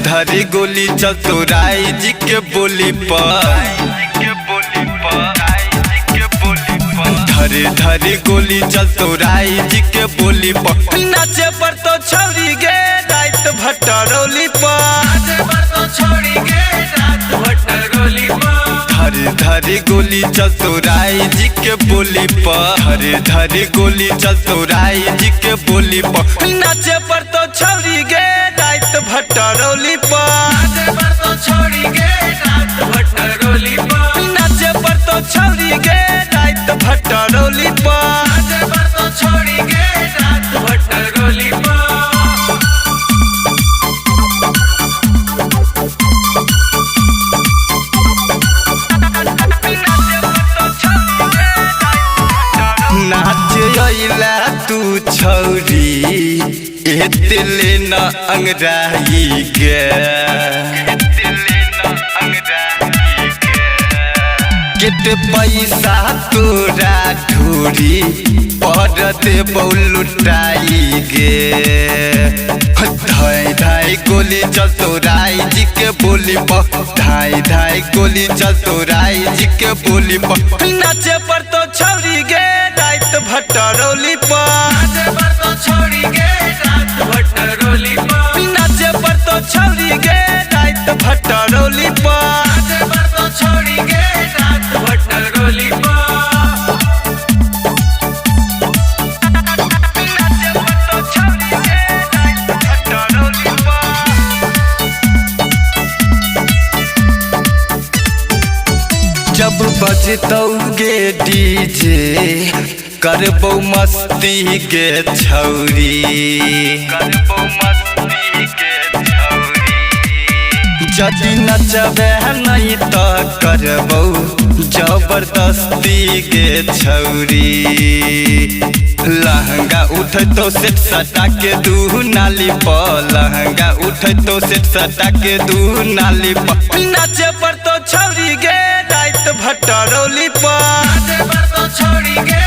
धरी गोली चल तोराई जी के बोली पर धरी गोली चल तोराई जी के बोली पर नाचे पर तो छौरी गे रात भटरौली पर धरी गोली चल तोराई जी के बोली पर धरी गोली चल तोराई जी के बोली पर नाचे पर तो छौरी गे रात भटरौली पर नाचे पर तो छौरी गे रात भटरौली पर नाच अइला तू छौरी एतले न अंगराई गे केते पैसा तोरा ढूरी पर देबौ लुटाई गे धाई गोली चल तोराई जी के बोली पर धाई गोली चल तोराई जी के बोली पर नाचे पर तो छौरी गे रात भटरौली पर नाचे पर तो छौरी गे रात भटरौली पर जब बजतौगे डीजे करबौ मस्ती गे छौरी जदि नचबे नहीं तो करबौ जबरदस्ती गे छौरी लहंगा उठतो सेट सटा के दू नाली पर लहंगा उठतो सेट सटा के दू नाली पर नाचे पर तो छौरी गे रात भटरौली पर नाचे पर तो छौरी गे